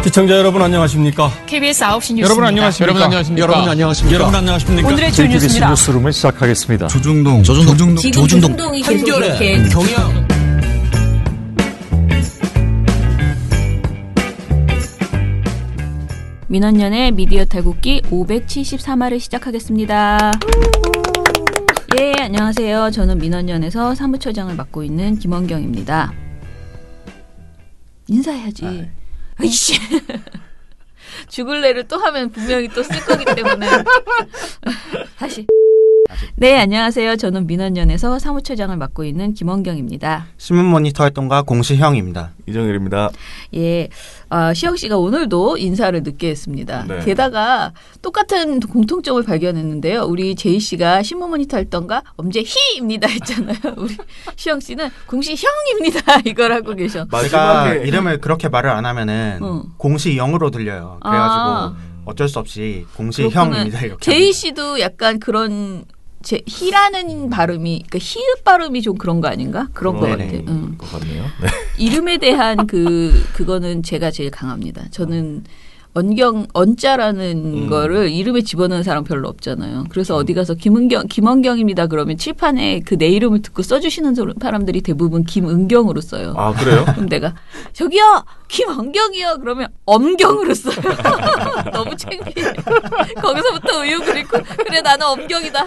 시청자 여러분 안녕하십니까? KBS 9시 뉴스입니다. 여러분 안녕하십니까? 여러분 안녕하십니까? 오늘의 주요 KBS 뉴스입니다. 뉴스룸을 시작하겠습니다. 지금 조중동이 계속 이렇게 경향. 민원연의 미디어 탈곡기 573화를 시작하겠습니다. 예, 안녕하세요. 저는 민원연에서 사무처장을 맡고 있는 김원경입니다. 인사해야지. 아이씨. 죽을래를 또 하면 분명히 또 쓸 거기 때문에. 다시. 네, 안녕하세요. 저는 민원연에서 사무처장을 맡고 있는 김원경입니다. 신문 모니터 활동가 공시형입니다. 이정일입니다. 예, 시영 씨가 오늘도 인사를 늦게 했습니다. 네. 게다가 똑같은 공통점을 발견했는데요. 우리 제이 씨가 신문 모니터 활동가 엄재희입니다 했잖아요. 우리 시영 씨는 공시형입니다 이걸 하고 계셔. 제가 이름을 그렇게 말을 안 하면은 공시영으로 들려요. 그래가지고 어쩔 수 없이 공시형입니다 이렇게. 제이 씨도 약간 그런 희라는 발음이, 그러니까 히읗 발음이 좀 그런 거 아닌가? 그런 거 같아. 응. 것 같네요. 네. 이름에 대한 그거는 제가 제일 강합니다. 저는 언자라는 거를 이름에 집어넣는 사람 별로 없잖아요. 그래서 어디 가서 김원경입니다 그러면 칠판에 그 내 이름을 듣고 써주시는 사람들이 대부분 김은경으로 써요. 아, 그래요? 그럼 내가 저기요 김원경이요 그러면 엄경으로 써요. 너무 창피해. 거기서부터 의욕을 잃고 그래 나는 엄경이다.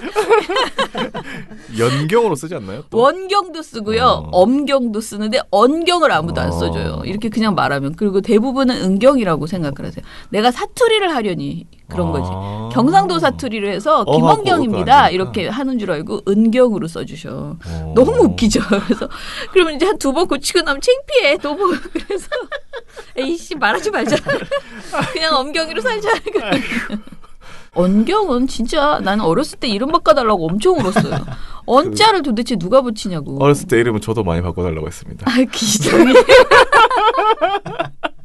연경으로 쓰지 않나요? 또? 원경도 쓰고요. 엄경도 쓰는데 언경을 아무도 안 써줘요. 이렇게 그냥 말하면. 그리고 대부분은 은경이라고 생각을 하세요. 내가 사투리를 하려니 그런 거지. 경상도 사투리를 해서 김원경입니다. 이렇게 하는 줄 알고 은경으로 써주셔. 너무 웃기죠. 그래서 그러면 이제 한 두 번 고치고 나면 창피해. 너무 그래서 에이씨 말하지 말자. 그냥 엄경이로 살자. 언경은 진짜 나는 어렸을 때 이름 바꿔달라고 엄청 울었어요. 언자를 도대체 누가 붙이냐고. 어렸을 때 이름은 저도 많이 바꿔달라고 했습니다. 아, 기적이.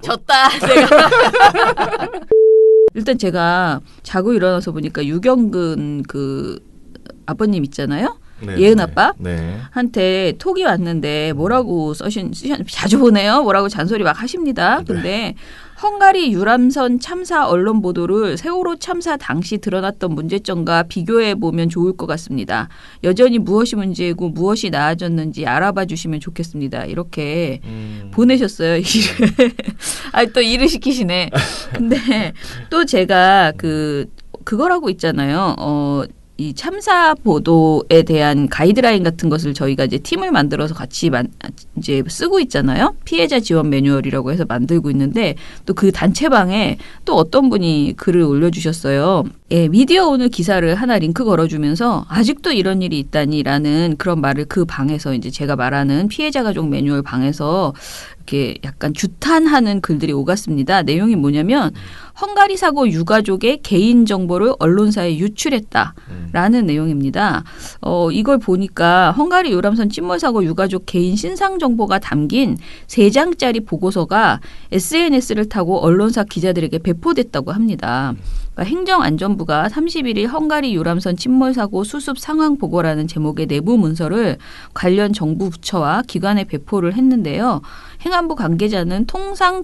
졌다, 내가. 일단 제가 자고 일어나서 보니까 유경근 그 아버님 있잖아요. 네, 예은 네. 아빠? 네. 한테 톡이 왔는데 뭐라고 자주 보내요? 뭐라고 잔소리 막 하십니다. 근데 헝가리 유람선 참사 언론 보도를 세월호 참사 당시 드러났던 문제점과 비교해 보면 좋을 것 같습니다. 여전히 무엇이 문제이고 무엇이 나아졌는지 알아봐 주시면 좋겠습니다. 이렇게 보내셨어요. 일을. 아, 또 일을 시키시네. 근데 또 제가 그거라고 있잖아요. 이 참사 보도에 대한 가이드라인 같은 것을 저희가 이제 팀을 만들어서 같이 이제 쓰고 있잖아요. 피해자 지원 매뉴얼이라고 해서 만들고 있는데 또 그 단체방에 또 어떤 분이 글을 올려주셨어요. 예, 미디어 오늘 기사를 하나 링크 걸어주면서 아직도 이런 일이 있다니라는 그런 말을 그 방에서 이제 제가 말하는 피해자 가족 매뉴얼 방에서 이렇게 약간 주탄하는 글들이 오갔습니다. 내용이 뭐냐면 헝가리 사고 유가족의 개인 정보를 언론사에 유출했다라는 내용입니다. 이걸 보니까 헝가리 유람선 침몰 사고 유가족 개인 신상 정보가 담긴 3장짜리 보고서가 SNS를 타고 언론사 기자들에게 배포됐다고 합니다. 그러니까 행정안전부가 31일 헝가리 유람선 침몰 사고 수습 상황 보고라는 제목의 내부 문서를 관련 정부 부처와 기관에 배포를 했는데요. 행안부 관계자는 통상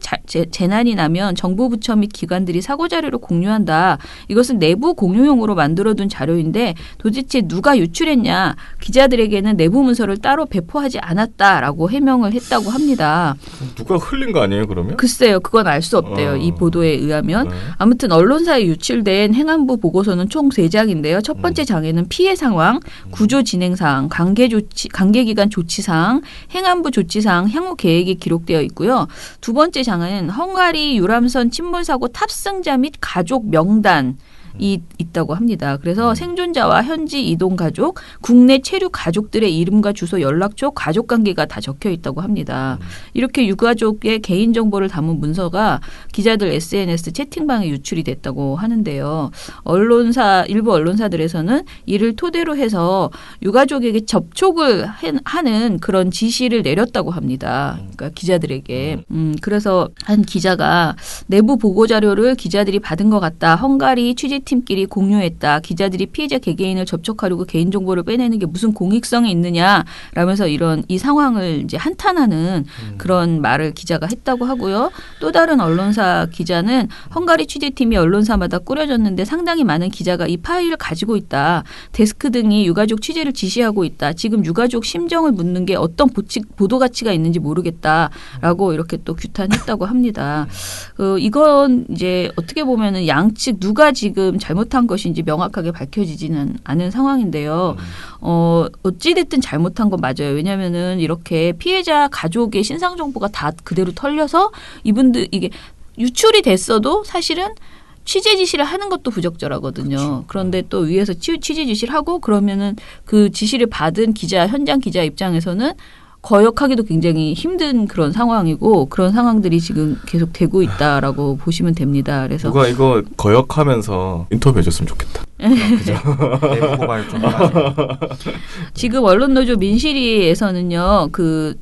재난이 나면 정부 부처 및 기관들이 사고 자료를 공유한다. 이것은 내부 공유용으로 만들어둔 자료인데 도대체 누가 유출했냐. 기자들에게는 내부 문서를 따로 배포하지 않았다라고 해명을 했다고 합니다. 누가 흘린 거 아니에요, 그러면? 글쎄요. 그건 알 수 없대요. 이 보도에 의하면. 네. 아무튼 언론사에 유출된 행안부 보고서는 총 3장인데요. 첫 번째 장에는 피해 상황, 구조 진행 사항, 관계기관 조치 사항, 행안부 조치 사항, 향후 계획이 기록되어 있고요. 두 번째 장은 헝가리 유람선 침몰 사고 탑승자 및 가족 명단 있다고 합니다. 그래서 생존자와 현지 이동 가족, 국내 체류 가족들의 이름과 주소, 연락처, 가족 관계가 다 적혀 있다고 합니다. 이렇게 유가족의 개인 정보를 담은 문서가 기자들 SNS 채팅방에 유출이 됐다고 하는데요. 일부 언론사들에서는 이를 토대로 해서 유가족에게 접촉을 하는 그런 지시를 내렸다고 합니다. 그러니까 기자들에게. 그래서 한 기자가 내부 보고 자료를 기자들이 받은 것 같다. 헝가리 취재 취재팀끼리 공유했다. 기자들이 피해자 개개인을 접촉하려고 개인정보를 빼내는 게 무슨 공익성이 있느냐라면서 이 상황을 이제 한탄하는 그런 말을 기자가 했다고 하고요. 또 다른 언론사 기자는 헝가리 취재팀이 언론사마다 꾸려졌는데 상당히 많은 기자가 이 파일을 가지고 있다. 데스크 등이 유가족 취재를 지시하고 있다. 지금 유가족 심정을 묻는 게 어떤 보도 가치가 있는지 모르겠다라고 이렇게 또 규탄했다고 합니다. 이건 이제 어떻게 보면은 양측 누가 지금 잘못한 것인지 명확하게 밝혀지지는 않은 상황인데요. 어찌됐든 잘못한 건 맞아요. 왜냐하면은 이렇게 피해자 가족의 신상 정보가 다 그대로 털려서 이분들 이게 유출이 됐어도 사실은 취재 지시를 하는 것도 부적절하거든요. 그렇죠. 그런데 또 위에서 취재 지시를 하고 그러면은 그 지시를 받은 현장 기자 입장에서는 거역하기도 굉장히 힘든 그런 상황이고 그런 상황들이 지금 계속 되고 있다라고 보시면 됩니다. 그래서 누가 이거 거역하면서 인터뷰해줬으면 좋겠다. 그죠? 내부 고발 좀 하세요. 지금 언론노조 민실위에서는요,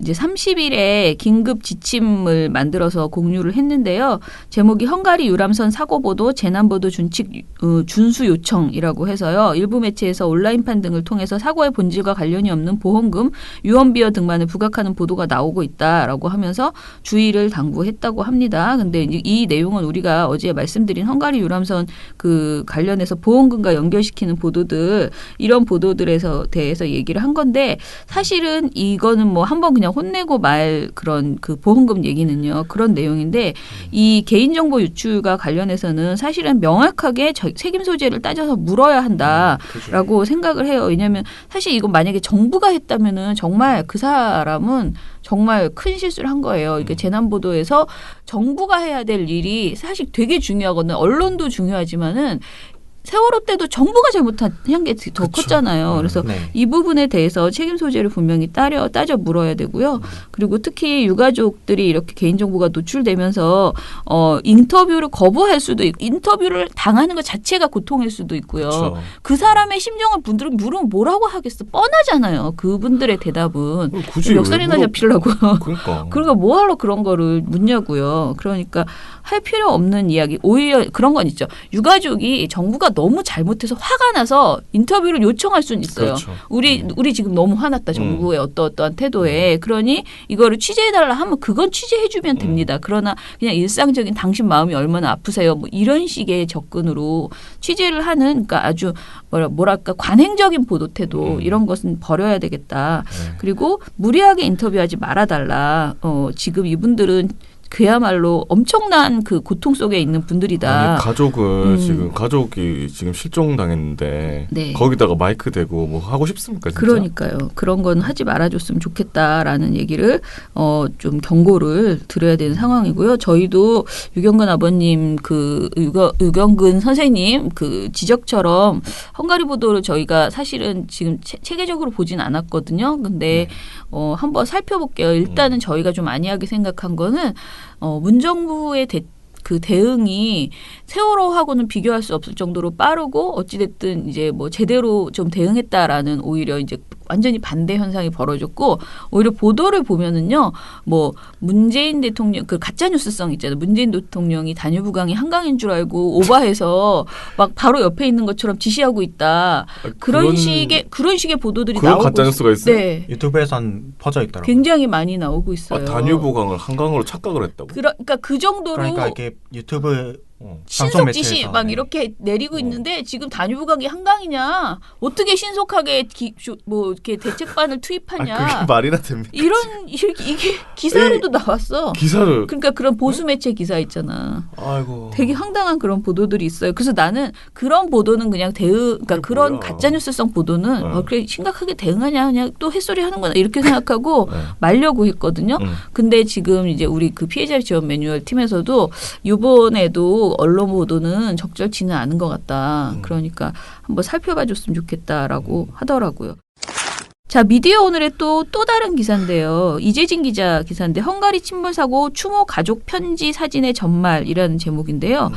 이제 30일에 긴급 지침을 만들어서 공유를 했는데요. 제목이 헝가리 유람선 사고 보도 재난 보도 준수 요청이라고 해서요. 일부 매체에서 온라인판 등을 통해서 사고의 본질과 관련이 없는 보험금, 유언비어 등만을 부각하는 보도가 나오고 있다라고 하면서 주의를 당부했다고 합니다. 근데 이 내용은 우리가 어제 말씀드린 헝가리 유람선 관련해서 보험금과 연결시키는 보도들 이런 보도들에서 대해서 얘기를 한 건데 사실은 이거는 뭐 한번 그냥 혼내고 말 그런 보험금 얘기는요. 그런 내용인데 이 개인정보 유출과 관련해서는 사실은 명확하게 책임 소재를 따져서 물어야 한다라고 생각을 해요. 왜냐하면 사실 이건 만약에 정부가 했다면은 정말 그 사람은 정말 큰 실수를 한 거예요. 이게 재난보도에서 정부가 해야 될 일이 사실 되게 중요하거든요. 언론도 중요하지만은 세월호 때도 정부가 잘못한 게 더 컸잖아요. 그래서 이 부분에 대해서 책임 소재를 분명히 따져 물어야 되고요. 그리고 특히 유가족들이 이렇게 개인정보가 노출되면서 인터뷰를 거부할 수도 있고 인터뷰를 당하는 것 자체가 고통일 수도 있고요. 그쵸. 그 사람의 심정을 분들은 물으면 뭐라고 하겠어. 뻔하잖아요. 그분들의 대답은. 굳이 멱살이나 잡히려고요. 그러니까 뭐하러 그런 거를 묻냐고요. 그러니까 할 필요 없는 이야기. 오히려 그런 건 있죠. 유가족이 정부가 너무 잘못해서 화가 나서 인터뷰를 요청할 수는 있어요. 그렇죠. 우리 지금 너무 화났다. 정부의 어떠한 태도에. 그러니 이거를 취재해달라 하면 그건 취재해주면 됩니다. 그러나 그냥 일상적인 당신 마음이 얼마나 아프세요. 뭐 이런 식의 접근으로 취재를 하는 그러니까 아주 뭐랄까 관행적인 보도 태도 이런 것은 버려야 되겠다. 그리고 무리하게 인터뷰하지 말아달라. 지금 이분들은 그야말로 엄청난 고통 속에 있는 분들이다. 아니, 가족이 지금 실종당했는데 네. 거기다가 마이크 대고 뭐 하고 싶습니까? 진짜? 그러니까요. 그런 건 하지 말아줬으면 좋겠다라는 얘기를 좀 경고를 드려야 되는 상황이고요. 저희도 유경근 아버님 유경근 선생님 지적처럼 헝가리 보도를 저희가 사실은 지금 체계적으로 보진 않았거든요. 근데 한번 살펴볼게요. 일단은 저희가 좀 안이하게 생각한 거는 문정부의 대응이 세월호하고는 비교할 수 없을 정도로 빠르고 어찌됐든 이제 뭐 제대로 좀 대응했다라는 오히려 이제 완전히 반대 현상이 벌어졌고 오히려 보도를 보면은요 뭐 문재인 대통령 가짜 뉴스성 있잖아요. 문재인 대통령이 다뉴브강이 한강인 줄 알고 오바해서 막 바로 옆에 있는 것처럼 지시하고 있다. 그런 식의 보도들이 그런 나오고 가짜 뉴스가 있어요. 네. 유튜브에선 퍼져 있더라고요. 굉장히 많이 나오고 있어요. 다뉴브강을 한강으로 착각을 했다고. 그러니까 그 정도로 그러니까 이게 유튜브 신속 지시 막 이렇게 내리고 있는데 지금 다뉴브강이 한강이냐 어떻게 신속하게 이렇게 대책반을 투입하냐 그게 말이나 됩니까? 이게 기사로도 나왔어. 기사를 그러니까 그런 보수 매체 기사 있잖아. 아이고. 되게 황당한 그런 보도들이 있어요. 그래서 나는 그런 보도는 그냥 그러니까 그런 가짜 뉴스성 보도는 그래 심각하게 대응하냐 그냥 또 햇소리 하는구나 이렇게 생각하고 말려고 했거든요. 근데 지금 이제 우리 피해자 지원 매뉴얼 팀에서도 이번에도 언론 보도는 적절치는 않은 것 같다. 그러니까 한번 살펴봐 줬으면 좋겠다라고 하더라고요. 자, 미디어 오늘의 또 다른 기사인데요. 이재진 기자 기사인데 헝가리 침몰 사고 추모 가족 편지 사진의 전말이라는 제목인데요.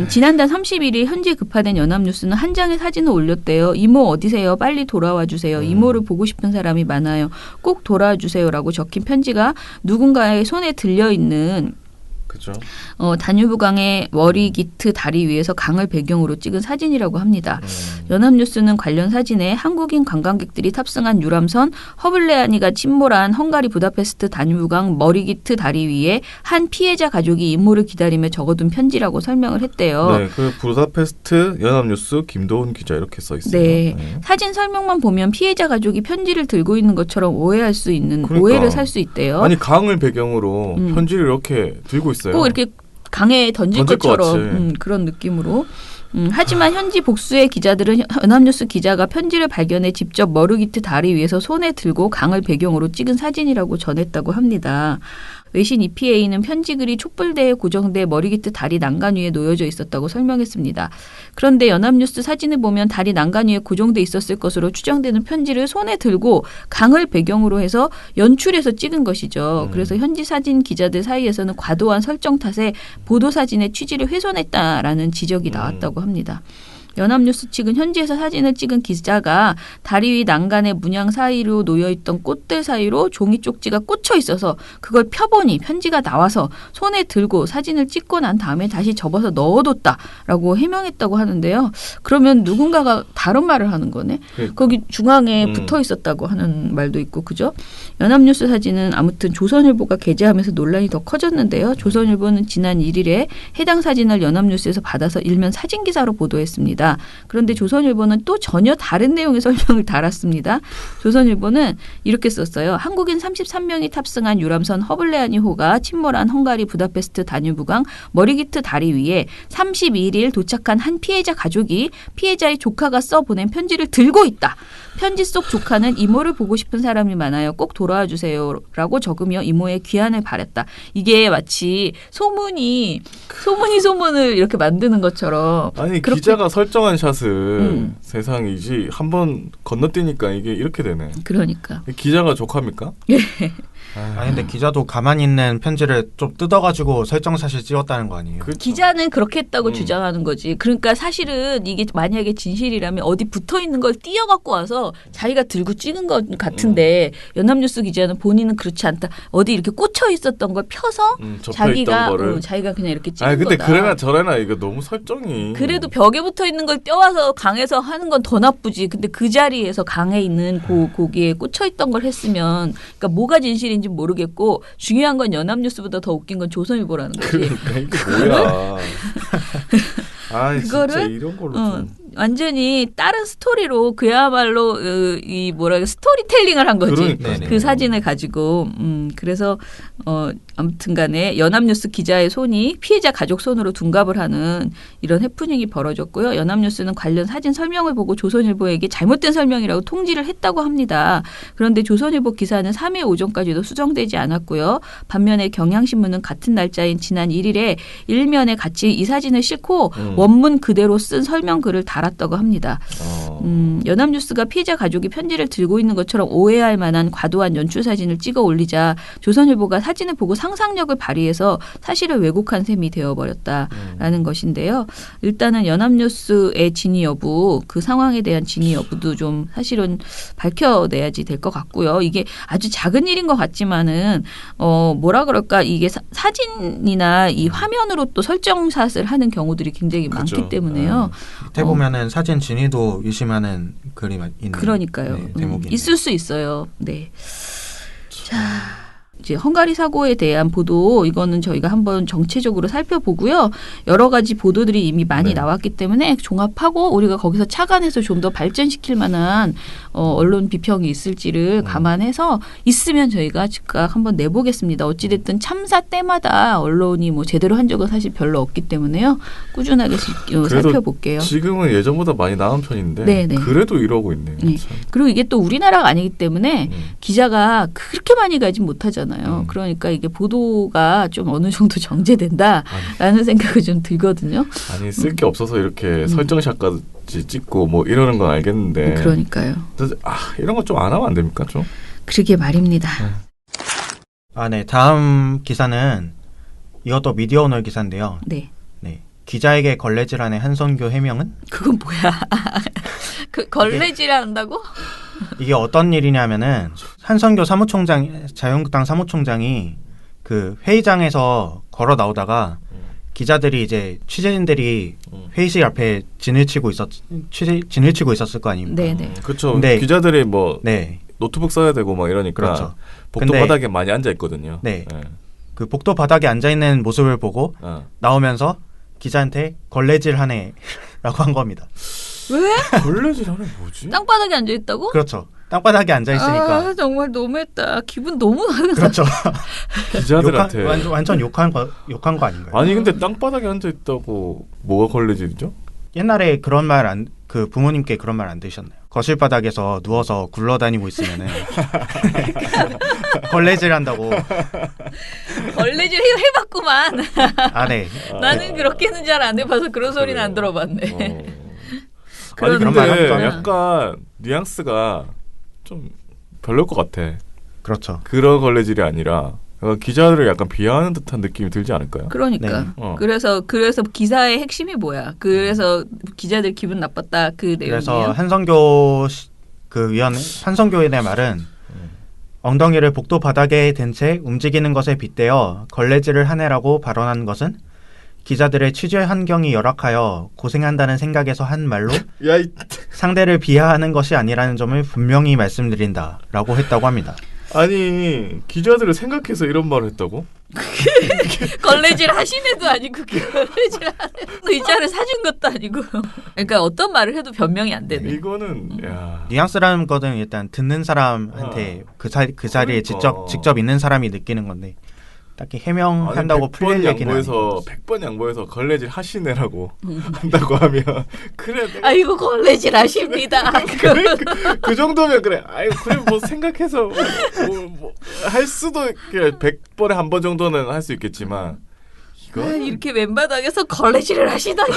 지난달 31일 현재 급파된 연합뉴스는 한 장의 사진을 올렸대요. 이모 어디세요? 빨리 돌아와 주세요. 이모를 보고 싶은 사람이 많아요. 꼭 돌아와 주세요라고 적힌 편지가 누군가의 손에 들려있는 그죠. 다뉴브강의 머리 깃트 다리 위에서 강을 배경으로 찍은 사진이라고 합니다. 연합뉴스는 관련 사진에 한국인 관광객들이 탑승한 유람선 허블레아니가 침몰한 헝가리 부다페스트 다뉴브강 머리 깃트 다리 위에 한 피해자 가족이 임무를 기다리며 적어둔 편지라고 설명을 했대요. 네, 그 부다페스트 연합뉴스 김도훈 기자 이렇게 써 있어요. 네. 사진 설명만 보면 피해자 가족이 편지를 들고 있는 것처럼 오해할 수 있는 그러니까. 오해를 살 수 있대요. 아니 강을 배경으로 편지를 이렇게 들고 있어요. 꼭 이렇게 강에 던질 것 것처럼 그런 느낌으로. 하지만 현지 복수의 기자들은 연합뉴스 기자가 편지를 발견해 직접 머르기트 다리 위에서 손에 들고 강을 배경으로 찍은 사진이라고 전했다고 합니다. 외신 EPA는 편지글이 촛불대에 고정돼 머리깃트 다리 난간 위에 놓여져 있었다고 설명했습니다. 그런데 연합뉴스 사진을 보면 다리 난간 위에 고정돼 있었을 것으로 추정되는 편지를 손에 들고 강을 배경으로 해서 연출해서 찍은 것이죠. 그래서 현지 사진 기자들 사이에서는 과도한 설정 탓에 보도 사진의 취지를 훼손했다라는 지적이 나왔다고 합니다. 연합뉴스 측은 현지에서 사진을 찍은 기자가 다리 위 난간의 문양 사이로 놓여있던 꽃들 사이로 종이 쪽지가 꽂혀 있어서 그걸 펴보니 편지가 나와서 손에 들고 사진을 찍고 난 다음에 다시 접어서 넣어뒀다라고 해명했다고 하는데요. 그러면 누군가가 다른 말을 하는 거네. 거기 중앙에 붙어 있었다고 하는 말도 있고 그죠? 연합뉴스 사진은 아무튼 조선일보가 게재하면서 논란이 더 커졌는데요. 조선일보는 지난 1일에 해당 사진을 연합뉴스에서 받아서 일면 사진기사로 보도했습니다. 그런데 조선일보는 또 전혀 다른 내용의 설명을 달았습니다. 조선일보는 이렇게 썼어요. 한국인 33명이 탑승한 유람선 허블레아니호가 침몰한 헝가리 부다페스트 다뉴브강 머리기트 다리 위에 31일 도착한 한 피해자 가족이 피해자의 조카가 써보낸 편지를 들고 있다. 편지 속 조카는 이모를 보고 싶은 사람이 많아요. 꼭 돌아와 주세요. 라고 적으며 이모의 귀환을 바랬다. 이게 마치 소문을 이렇게 만드는 것처럼. 아니 기자가 설정한 샷을 세상이지 한번 건너뛰니까 이게 이렇게 되네. 그러니까. 기자가 족합니까? 예. 아니 근데 기자도 가만히 있는 편지를 좀 뜯어가지고 설정샷을 찍었다는 거 아니에요? 그렇죠. 기자는 그렇게 했다고 주장하는 거지. 그러니까 사실은 이게 만약에 진실이라면 어디 붙어 있는 걸 띄어갖고 와서 자기가 들고 찍은 것 같은데 연합뉴스 기자는 본인은 그렇지 않다. 어디 이렇게 꽂혀 있었던 걸 펴서 자기가 그냥 이렇게 찍은 아니, 근데 거다. 그래나 저래나 이거 너무 설정이. 그래도 벽에 붙어 있는 걸 떼와서 강에서 하는 건 더 나쁘지. 근데 그 자리에서 강에 있는 거기에 꽂혀 있던 걸 했으면 그러니까 뭐가 진실인지 모르겠고 중요한 건 연합뉴스보다 더 웃긴 건 조선일보라는 거지. 그러니까 이게 뭐야. 아, 진짜 이런 걸로 좀. 완전히 다른 스토리로 그야말로 스토리텔링을 한 거지. 그러니까요. 그 사진을 가지고 그래서 아무튼간에 연합뉴스 기자의 손이 피해자 가족 손으로 둔갑을 하는 이런 해프닝이 벌어졌고요. 연합뉴스는 관련 사진 설명을 보고 조선일보에게 잘못된 설명이라고 통지를 했다고 합니다. 그런데 조선일보 기사는 3일 오전까지도 수정되지 않았고요. 반면에 경향신문은 같은 날짜인 지난 1일에 일면에 같이 이 사진을 싣고 원문 그대로 쓴 설명글을 달았다고 합니다. 연합뉴스가 피해자 가족이 편지를 들고 있는 것처럼 오해할 만한 과도한 연출 사진을 찍어 올리자 조선일보가 사진을 보고 상상력을 발휘해서 사실을 왜곡한 셈이 되어버렸다라는 것인데요. 일단은 연합뉴스의 진위 여부, 그 상황에 대한 진위 여부도 좀 사실은 밝혀내야지 될 것 같고요. 이게 아주 작은 일인 것 같지만은 이게 사진이나 이 화면으로 또 설정샷을 하는 경우들이 굉장히 그렇죠. 많기 때문에요. 밑에 보면은 사진 진위도 의심하는 글이 있는. 그러니까요. 대목이 있을 수 있어요. 네. 자. 이제 헝가리 사고에 대한 보도 이거는 저희가 한번 정체적으로 살펴보고요. 여러 가지 보도들이 이미 많이 나왔기 때문에 종합하고 우리가 거기서 착안해서 좀 더 발전시킬 만한 언론 비평이 있을지를 감안해서 있으면 저희가 즉각 한번 내보겠습니다. 어찌됐든 참사 때마다 언론이 뭐 제대로 한 적은 사실 별로 없기 때문에요. 꾸준하게 살펴볼게요. 지금은 예전보다 많이 나은 편인데 네네. 그래도 이러고 있네요. 네. 그리고 이게 또 우리나라가 아니기 때문에 기자가 그렇게 많이 가진 못하잖아요. 그러니까 이게 보도가 좀 어느 정도 정제된다라는 생각이 좀 들거든요. 아니 쓸 게 없어서 이렇게 설정샷까지 찍고 뭐 이러는 건 알겠는데. 그러니까요. 이런 거 좀 안 하면 안 됩니까 좀? 그러게 말입니다. 네. 다음 기사는 이것도 미디어오늘 기사인데요. 네. 기자에게 걸레질하는 한선교 해명은? 그건 뭐야? 그 걸레질한다고? 이게 어떤 일이냐면은 한선교 자유한국당 사무총장이 그 회의장에서 걸어 나오다가 기자들이 이제 취재진들이 회의실 앞에 진을 치고 있었을 거 아닙니까? 네네. 그렇죠. 근데 기자들이 뭐 네. 노트북 써야 되고 막 이러니까 그렇죠. 복도 근데- 바닥에 많이 앉아 있거든요. 네. 그 복도 바닥에 앉아 있는 모습을 보고 나오면서 기자한테 걸레질하네라고 한 겁니다. 왜? 걸레질 하는 뭐지? 땅바닥에 앉아 있다고? 그렇죠. 땅바닥에 앉아 있으니까. 아, 정말 너무했다. 기분 너무 나쁘다. 그렇죠. 기자들한테 완전 욕한 거 아닌가요? 아니 근데 땅바닥에 앉아 있다고 뭐가 걸레질이죠? 옛날에 그런 말 그 부모님께 그런 말 안 드셨나요? 거실 바닥에서 누워서 굴러다니고 있으면은 걸레질 한다고. 걸레질 해봤구만. 아, 네. 나는 그렇게는 잘 안 해봐서 그런 소리는 안 들어봤네. 아니 그런 그런 말 근데 합니다. 약간 뉘앙스가 좀 별로일 것 같아. 그렇죠. 그런 걸레질이 아니라 약간 기자들을 약간 비하하는 듯한 느낌이 들지 않을까요? 그러니까. 네. 그래서 기사의 핵심이 뭐야? 그래서 기자들 기분 나빴다 그 그래서 내용이에요. 한성교의 말은 엉덩이를 복도 바닥에 댄 채 움직이는 것에 빗대어 걸레질을 하네라고 발언한 것은 기자들의 취재 환경이 열악하여 고생한다는 생각에서 한 말로 야, 상대를 비하하는 것이 아니라는 점을 분명히 말씀드린다라고 했다고 합니다. 아니 기자들을 생각해서 이런 말을 했다고? 걸레질 하신 애도 아니고 걸레질 하는 의자를 사준 것도 아니고. 그러니까 어떤 말을 해도 변명이 안 되네. 이거는 야. 뉘앙스라는 것은 일단 듣는 사람한테 그 자리에 그러니까. 직접 있는 사람이 느끼는 건데 딱히 해명한다고 풀릴 얘기는 아니고 100번 양보해서 걸레질 하시네라고 한다고 하면 그래 내가 아이고 걸레질 하십니다. 그 정도면 그래. 아유 그래 뭐 생각해서 뭐 할 수도 100번에 한 번 정도는 할 수 있겠지만 이거 이렇게 맨바닥에서 걸레질을 하시다니.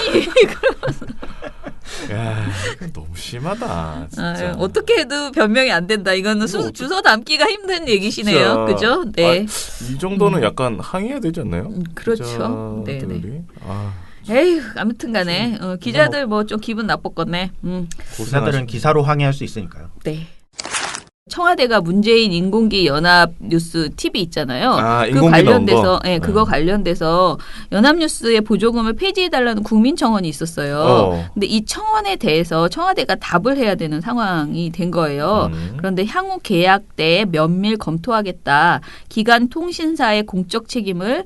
야 이건 너무 심하다 진짜. 아유, 어떻게 해도 변명이 안 된다. 이거는 이거 주워 담기가 힘든 얘기시네요. 진짜. 그죠? 네. 이 정도는 약간 항의해야 되지 않나요? 그렇죠. 네네. 기자들이? 아, 에휴, 아무튼간에 기자들 뭐 좀 기분 나빴겠네. 기자들은 기사로 항의할 수 있으니까요. 네. 청와대가 문재인 인공기 연합 뉴스 TV 있잖아요. 아, 그 인공기 관련돼서 넣은 거? 그거 관련돼서 연합뉴스의 보조금을 폐지해달라는 국민청원이 있었어요. 근데 이 청원에 대해서 청와대가 답을 해야 되는 상황이 된 거예요. 그런데 향후 계약 때 면밀 검토하겠다. 기간 통신사의 공적 책임을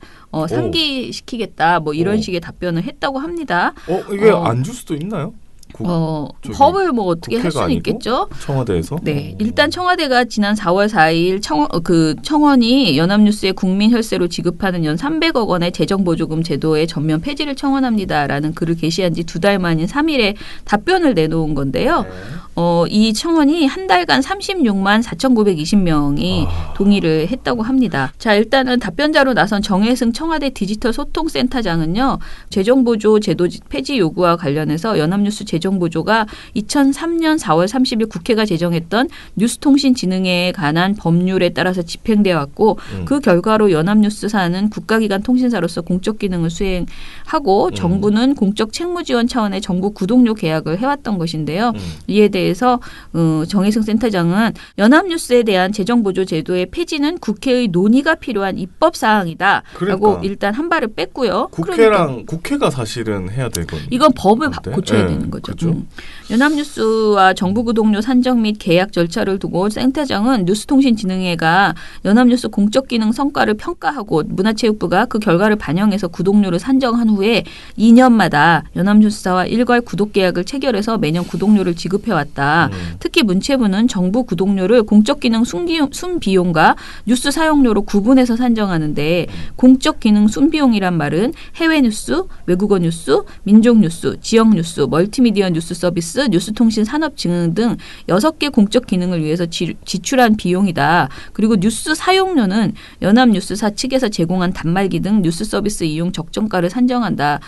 상기시키겠다. 뭐 이런 식의 답변을 했다고 합니다. 이게 안 줄 수도 있나요? 법을 뭐 어떻게 할 수는 아니고? 있겠죠. 청와대에서? 네, 일단 청와대가 지난 4월 4일 청원이 연합뉴스의 국민 혈세로 지급하는 연 300억 원의 재정보조금 제도의 전면 폐지를 청원합니다라는 글을 게시한 지 2달 만인 3일에 답변을 내놓은 건데요. 이 청원이 한 달간 36만 4,920명이 동의를 했다고 합니다. 자, 일단은 답변자로 나선 정혜승 청와대 디지털 소통센터장은요, 재정보조 제도 폐지 요구와 관련해서 연합뉴스 재정보조가 2003년 4월 30일 국회가 제정했던 뉴스통신진흥회에 관한 법률에 따라서 집행되어 왔고 그 결과로 연합뉴스사는 국가기관 통신사로서 공적 기능을 수행하고 정부는 공적 책무 지원 차원의 정부 구독료 계약을 해왔던 것인데요. 이에 대해서 정혜승 센터장은 연합뉴스에 대한 재정보조 제도의 폐지는 국회의 논의가 필요한 입법 사항이다. 라고 일단 한 발을 뺐고요. 국회가 사실은 해야 되거든요. 이건 법을 고쳐야 되는 거죠. 그렇죠. 연합뉴스와 정부 구독료 산정 및 계약 절차를 두고 센터장은 뉴스통신진흥회가 연합뉴스 공적 기능 성과를 평가하고 문화체육부가 그 결과를 반영해서 구독료를 산정한 후에 2년마다 연합뉴스사와 일괄 구독 계약을 체결해서 매년 구독료를 지급해왔다. 특히 문체부는 정부 구독료를 공적 기능 순비용과 뉴스 사용료로 구분해서 산정하는데 공적 기능 순비용이란 말은 해외 뉴스, 외국어 뉴스, 민족 뉴스, 지역 뉴스, 멀티미디어 뉴스 서비스, 뉴스통신 산업 증흥 등 6개 공적 기능을 위해서 지출한 비용이다. 그리고 뉴스 사용료는 연합뉴스사 측에서 제공한 단말기 등 뉴스 서비스 이용 적정가를 산정한다.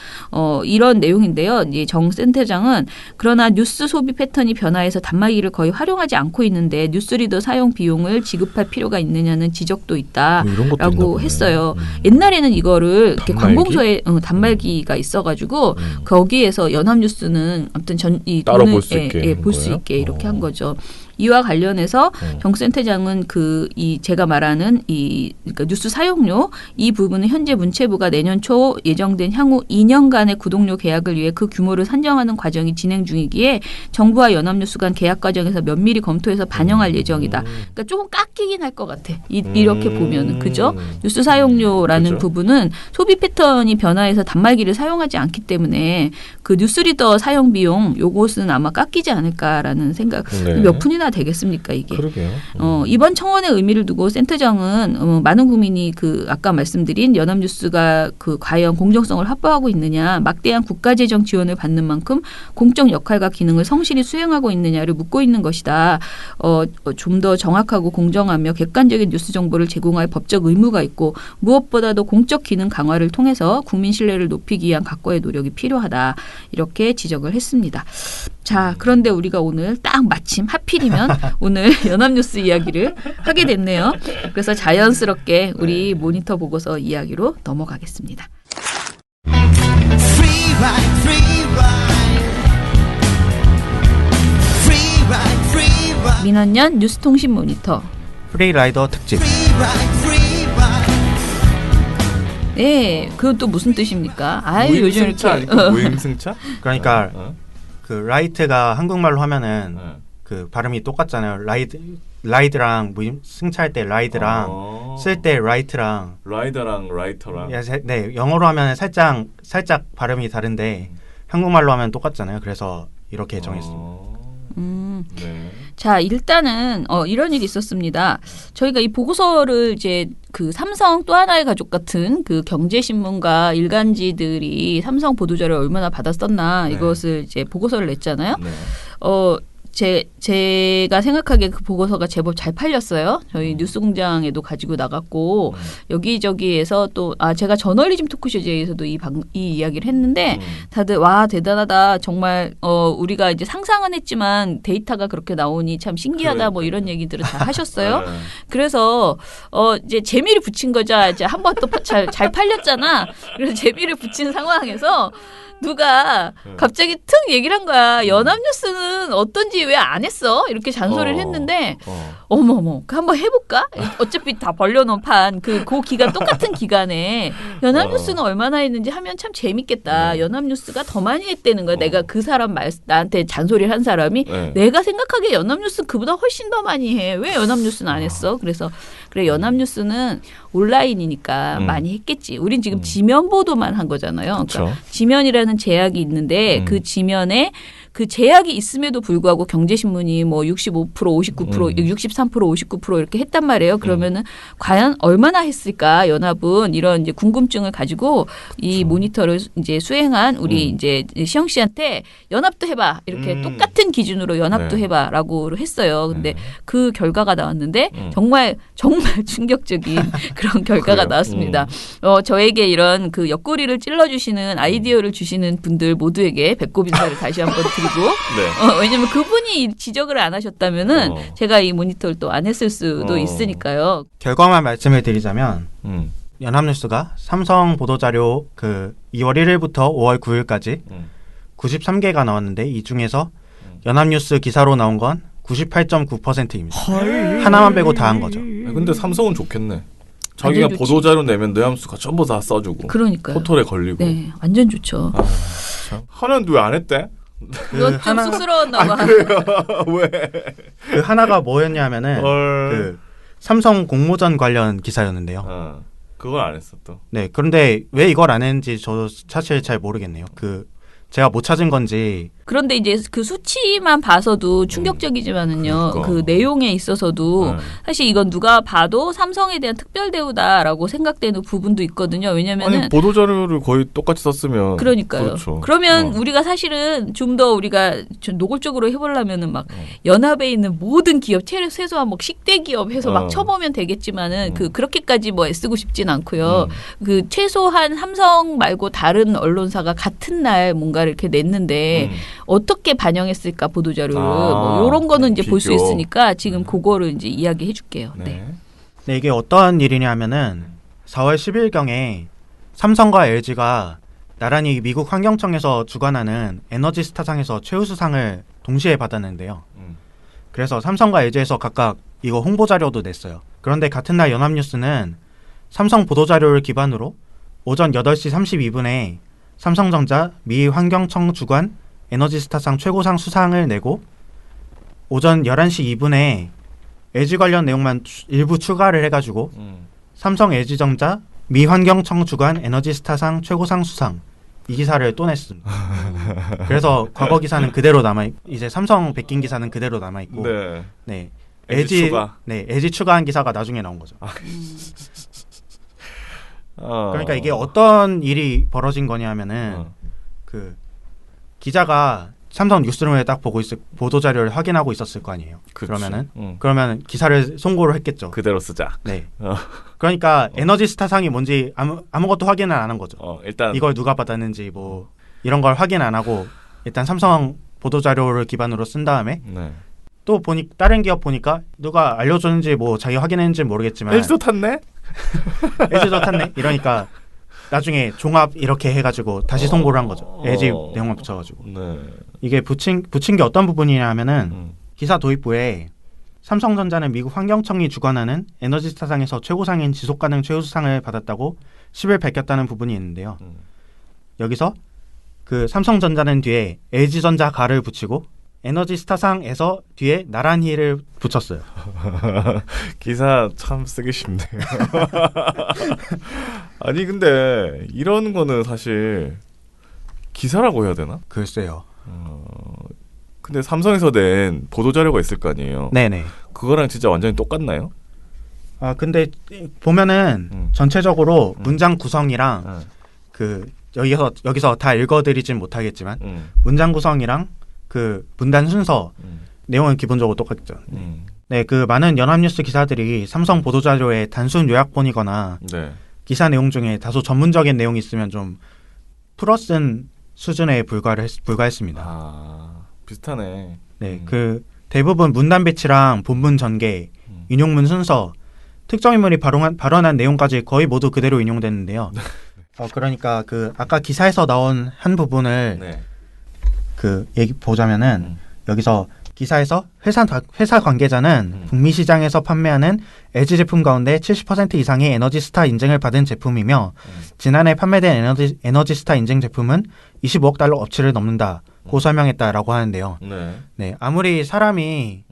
이런 내용인데요. 정 센터장은 그러나 뉴스 소비 패턴이 변화해서 단말기를 거의 활용하지 않고 있는데 뉴스리더 사용 비용을 지급할 필요가 있느냐는 지적도 있다라고 했어요. 옛날에는 이거를 이렇게 관공서에 단말기가 있어가지고 거기에서 연합뉴스는 아무튼 이 따로 돈을 볼 수 있게 볼 수 있게 이렇게 한 거죠. 이와 관련해서 정 센터장은 제가 말하는 그러니까 뉴스 사용료 이 부분은 현재 문체부가 내년 초 예정된 향후 2년간의 구독료 계약을 위해 그 규모를 산정하는 과정이 진행 중이기에 정부와 연합뉴스 간 계약 과정에서 면밀히 검토해서 반영할 예정이다. 그러니까 조금 깎이긴 할 것 같아. 이렇게 보면은 그죠? 뉴스 사용료라는 그죠. 부분은 소비 패턴이 변화해서 단말기를 사용하지 않기 때문에 그 뉴스리더 사용 비용 요것은 아마 깎이지 않을까라는 생각. 네. 몇 푼이나 되겠습니까 이게? 그러게요. 이번 청원의 의미를 두고 센터장은 많은 국민이 아까 말씀드린 연합뉴스가 과연 공정성을 확보하고 있느냐, 막대한 국가재정 지원을 받는 만큼 공적 역할과 기능을 성실히 수행하고 있느냐를 묻고 있는 것이다. 좀 더 정확하고 공정하며 객관적인 뉴스 정보를 제공할 법적 의무가 있고 무엇보다도 공적 기능 강화를 통해서 국민 신뢰를 높이기 위한 각고의 노력이 필요하다. 이렇게 지적을 했습니다. 자, 그런데 우리가 오늘 딱 마침 하필이면 오늘 연합뉴스 이야기를 하게 됐네요. 그래서 자연스럽게 우리 모니터 보고서 이야기로 넘어가겠습니다. Free ride, free ride. Free ride, free ride. 민원연 뉴스통신 모니터. 프리라이더 특집. Free ride, free ride. 네, 그건 또 무슨 뜻입니까? 아유, 요즘 무임승차 이렇게 아닐까? 무임승차? 그러니까 어? 그 라이트가 한국말로 하면은 어. 그 발음이 똑같잖아요. 라이드랑 승차할 때 라이드랑 쓸 때 라이트랑 라이더랑 라이터랑 네, 영어로 하면 살짝 발음이 다른데 한국말로 하면 똑같잖아요. 그래서 이렇게 정했습니다. 네. 자, 일단은 이런 일이 있었습니다. 저희가 이 보고서를 이제 삼성 또 하나의 가족 같은 경제신문과 일간지들이 삼성 보도자료를 얼마나 받았었나 네. 이것을 이제 보고서를 냈잖아요. 네. 제가 생각하기에 그 보고서가 제법 잘 팔렸어요. 저희 뉴스공장에도 가지고 나갔고 여기저기에서 또 제가 저널리즘 토크쇼제에서도 이 이야기를 했는데 다들 와 대단하다 정말 우리가 이제 상상은 했지만 데이터가 그렇게 나오니 참 신기하다 뭐 이런 얘기들을 다 하셨어요. 네. 그래서 이제 재미를 붙인 거죠. 이제 한 번 또 잘 팔렸잖아. 그래서 재미를 붙인 상황에서 누가 갑자기 특 얘기를 한 거야. 연합뉴스는 어떤지 왜 안 했어? 이렇게 잔소리를 했는데 어머머 한번 해볼까? 어차피 다 벌려놓은 판 그 기간 똑같은 기간에 연합뉴스는 얼마나 했는지 하면 참 재밌겠다. 연합뉴스가 더 많이 했다는 거야. 내가 그 사람 나한테 잔소리를 한 사람이 내가 생각하기에 연합뉴스 그보다 훨씬 더 많이 해. 왜 연합뉴스는 안 했어? 그래서 그래 연합뉴스는 온라인이니까 많이 했겠지. 우린 지금 지면 보도만 한 거잖아요. 그러니까 지면이라는 제약이 있는데 그 지면에 그 제약이 있음에도 불구하고 경제신문이 뭐 65%, 59%, 63%, 59% 이렇게 했단 말이에요. 그러면은 과연 얼마나 했을까 연합은 이런 이제 궁금증을 가지고 이 모니터를 이제 수행한 우리 이제 시영 씨한테 연합도 해봐 이렇게 똑같은 기준으로 연합도 해봐라고 했어요. 근데 그 결과가 나왔는데 정말 충격적인 그런 결과가 나왔습니다. 저에게 이런 그 옆구리를 찔러주시는 아이디어를 주시는 분들 모두에게 배꼽 인사를 다시 한번 드리고. 왜냐면 그분이 지적을 안 하셨다면은 제가 이 모니터를 또 안 했을 수도 있으니까요. 결과만 말씀을 드리자면 연합뉴스가 삼성 보도자료 2월 1일부터 5월 9일까지 93개가 나왔는데 이 중에서 연합뉴스 기사로 나온 건 98.9%입니다. 하나만 빼고 다 한 거죠. 근데 삼성은 좋겠네. 자기가 좋지. 보도자료 내면 뇌함수가 전부 다 써주고 그러니까요. 포털에 걸리고. 네, 완전 좋죠. 하나는 왜 안 했대? 너 좀 쑥스러웠나 봐. 왜? 그 하나가 뭐였냐면은 그 삼성 공모전 관련 기사였는데요. 그걸 안 했어 또. 네, 그런데 왜 이걸 안 했는지 저도 사실 잘 모르겠네요. 제가 못 찾은 건지. 그런데 이제 그 수치만 봐서도 충격적이지만은요. 그러니까. 그 내용에 있어서도 사실 이건 누가 봐도 삼성에 대한 특별 대우다라고 생각되는 부분도 있거든요. 왜냐면은 아니 보도자료를 거의 똑같이 썼으면. 그러니까요. 그렇죠. 그러면 우리가 사실은 좀 더 우리가 좀 노골적으로 해보려면은 막 연합에 있는 모든 기업, 최소한 뭐 식대 기업 해서 막 쳐보면 되겠지만은 그렇게까지 뭐 애쓰고 싶진 않고요. 그 최소한 삼성 말고 다른 언론사가 같은 날 뭔가를 이렇게 냈는데 어떻게 반영했을까 보도자료를 뭐 이런 거는 이제 볼 수 비교. 있으니까 지금 그거를 이제 이야기해 줄게요. 네. 네, 이게 어떤 일이냐면은 4월 10일경에 삼성과 LG가 나란히 미국 환경청에서 주관하는 에너지 스타상에서 최우수상을 동시에 받았는데요. 그래서 삼성과 LG에서 각각 이거 홍보 자료도 냈어요. 그런데 같은 날 연합뉴스는 삼성 보도 자료를 기반으로 오전 8시 32분에 삼성전자 미 환경청 주관 에너지스타상 최고상 수상을 내고 오전 11시 2분에 LG 관련 내용만 일부 추가를 해가지고 삼성 LG전자 미 환경청 주관 에너지스타상 최고상 수상 이 기사를 또 냈습니다. 그래서 과거 기사는 그대로 남아 이제 삼성 베낀 기사는 그대로 남아 있고 네. 네. LG 추가. 네, LG 추가한 기사가 나중에 나온 거죠. 그러니까 이게 어떤 일이 벌어진 거냐면은 그 기자가 삼성 뉴스룸에 딱 보도 자료를 확인하고 있었을 거 아니에요. 그치. 그러면 기사를 송고를 했겠죠. 그대로 쓰자. 네. 그러니까 에너지스타상이 뭔지 아무것도 확인을 안 한 거죠. 일단 이걸 누가 받았는지 뭐 이런 걸 확인 안 하고 일단 삼성 보도 자료를 기반으로 쓴 다음에 네. 또 다른 기업 보니까 누가 알려줬는지 뭐 자기 확인했는지 모르겠지만 LG도 탔네? LG도 탔네? 이러니까 나중에 종합 이렇게 해가지고 다시 송고를 한 거죠. LG 내용만 붙여가지고. 네. 이게 붙인 게 어떤 부분이냐면은 기사 도입부에 삼성전자는 미국 환경청이 주관하는 에너지스타상에서 최고상인 지속가능 최우수상을 받았다고 10일 밝혔다는 부분이 있는데요. 여기서 그 삼성전자는 뒤에 LG전자 가를 붙이고 에너지스타상에서 뒤에 나란히를 붙였어요. 기사 참 쓰기 쉽네요. 아니 근데 이런 거는 사실 기사라고 해야 되나? 글쎄요. 근데 삼성에서 낸 보도 자료가 있을 거 아니에요. 네네. 그거랑 진짜 완전히 똑같나요? 아 근데 보면은 전체적으로 문장 구성이랑 그 여기서 다 읽어드리진 못하겠지만 문장 구성이랑 그 문단 순서 내용은 기본적으로 똑같죠. 네, 그 많은 연합뉴스 기사들이 삼성 보도 자료의 단순 요약본이거나 네. 기사 내용 중에 다소 전문적인 내용이 있으면 좀 풀어쓴 수준에 불과했습니다. 아 비슷하네. 네, 그 대부분 문단 배치랑 본문 전개, 인용문 순서, 특정 인물이 발언한 내용까지 거의 모두 그대로 인용됐는데요. 그러니까 그 아까 기사에서 나온 한 부분을 네. 그 얘기 보자면은 여기서 기사에서 회사 관계자는 북미 시장에서 판매하는 LG 제품 가운데 70% 이상의 에너지스타 인증을 받은 제품이며 지난해 판매된 에너지스타 인증 제품은 25억 달러 업치를 넘는다고 설명했다라고 하는데요. 네. 네, 아무리 사람이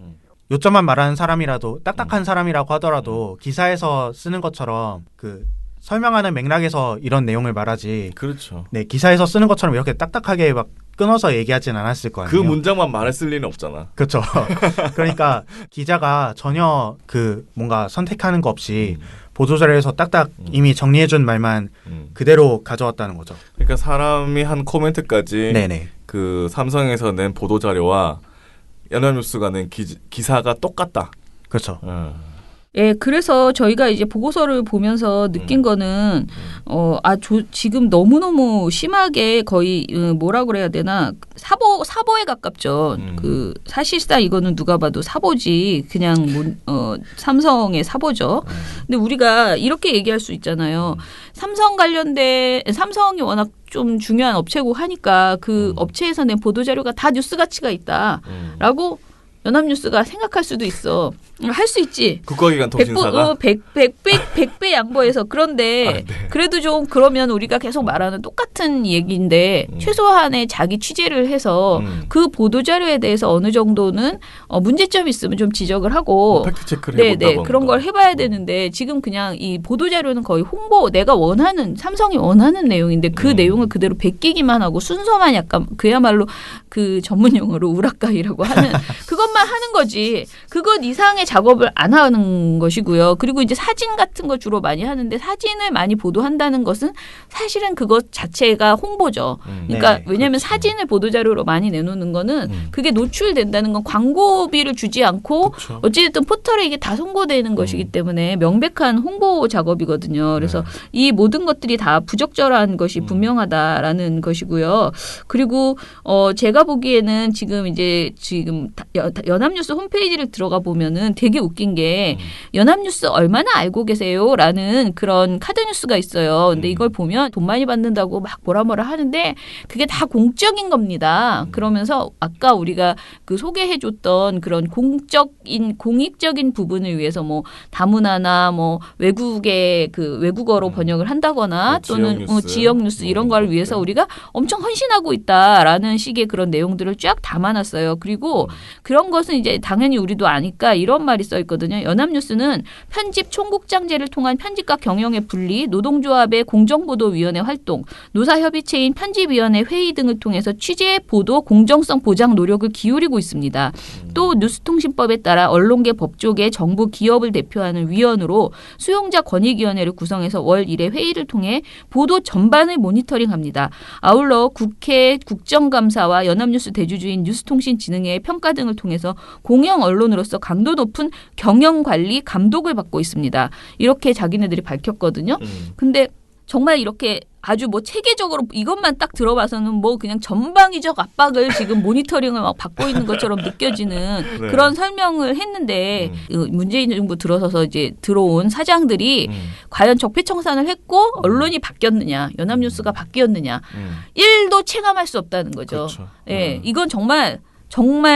요점만 말하는 사람이라도 딱딱한 사람이라고 하더라도 기사에서 쓰는 것처럼 그 설명하는 맥락에서 이런 내용을 말하지. 그렇죠. 네, 기사에서 쓰는 것처럼 이렇게 딱딱하게 막 끊어서 얘기하진 않았을 거 그 아니에요. 문장만 말했을 리는 없잖아. 그렇죠. 그러니까 기자가 전혀 그 뭔가 선택하는 거 없이 보도자료에서 딱딱 이미 정리해준 말만 그대로 가져왔다는 거죠. 그러니까 사람이 한 코멘트까지 네네. 그 삼성에서 낸 보도 자료와 연합뉴스가 낸 기사가 똑같다. 그렇죠. 예, 그래서 저희가 이제 보고서를 보면서 느낀 거는 지금 너무너무 심하게 거의 뭐라 그래야 되나 사보에 가깝죠. 그 사실상 이거는 누가 봐도 사보지 그냥 삼성의 사보죠. 근데 우리가 이렇게 얘기할 수 있잖아요. 삼성이 워낙 좀 중요한 업체고 하니까 그 업체에서 낸 보도 자료가 다 뉴스 가치가 있다라고 연합뉴스가 생각할 수도 있어. 할 수 있지. 국가기관 통신사가 100배 양보해서. 그런데 그래도 좀 그러면 우리가 계속 말하는 똑같은 얘기인데 최소한의 자기 취재를 해서 그 보도자료에 대해서 어느 정도는 문제점이 있으면 좀 지적을 하고 팩트 체크를 해본다던가. 그런 걸 해봐야 되는데 지금 그냥 이 보도자료는 거의 내가 원하는 삼성이 원하는 내용인데 그 내용을 그대로 베끼기만 하고 순서만 약간 그야말로 그 전문 용어로 우락가이라고 하는 그것만 하는 거지. 그것 이상의 작업을 안 하는 것이고요. 그리고 이제 사진 같은 거 주로 많이 하는데 사진을 많이 보도한다는 것은 사실은 그것 자체가 홍보죠. 그러니까 네, 왜냐하면 그렇죠. 사진을 보도자료로 많이 내놓는 거는 그게 노출된다는 건 광고비를 주지 않고 그쵸. 어찌됐든 포털에 이게 다 송고되는 것이기 때문에 명백한 홍보 작업이거든요. 그래서 이 모든 것들이 다 부적절한 것이 분명하다라는 것이고요. 그리고 제가 보기에는 지금 연합뉴스 홈페이지를 들어가 보면은 되게 웃긴 게 연합뉴스 얼마나 알고 계세요라는 그런 카드뉴스가 있어요. 근데 이걸 보면 돈 많이 받는다고 막 뭐라 하는데 그게 다 공적인 겁니다. 그러면서 아까 우리가 그 소개해줬던 그런 공익적인 부분을 위해서 뭐 다문화나 뭐 외국의 그 외국어로 번역을 한다거나 뭐 또는 지역 뉴스, 지역 뉴스 이런 걸 위해서 우리가 엄청 헌신하고 있다라는 식의 그런 내용들을 쫙 담아놨어요. 그리고 그런 것은 이제 당연히 우리도 아니까 이런 말이 써 있거든요. 연합뉴스는 편집 총국장제를 통한 편집과 경영의 분리, 노동조합의 공정보도위원회 활동, 노사협의체인 편집위원회 회의 등을 통해서 취재, 보도, 공정성 보장 노력을 기울이고 있습니다. 또 뉴스통신법에 따라 언론계 법조계 정부 기업을 대표하는 위원으로 수용자 권익위원회를 구성해서 월 1회 회의를 통해 보도 전반을 모니터링합니다. 아울러 국회 국정감사와 연합뉴스 대주주인 뉴스통신진흥회의 평가 등을 통해서 공영 언론으로서 강도 높은 경영관리 감독을 받고 있습니다. 이렇게 자기네들이 밝혔거든요. 근데 정말 이렇게 아주 뭐 체계적으로 이것만 딱 들어봐서는 뭐 그냥 전방위적 압박을 지금 모니터링을 막 받고 있는 것처럼 느껴지는 네. 그런 설명을 했는데 문재인 정부 들어서서 이제 들어온 사장들이 과연 적폐청산을 했고 언론이 바뀌었느냐, 연합뉴스가 바뀌었느냐, 1도 체감할 수 없다는 거죠. 그렇죠. 예, 이건 정말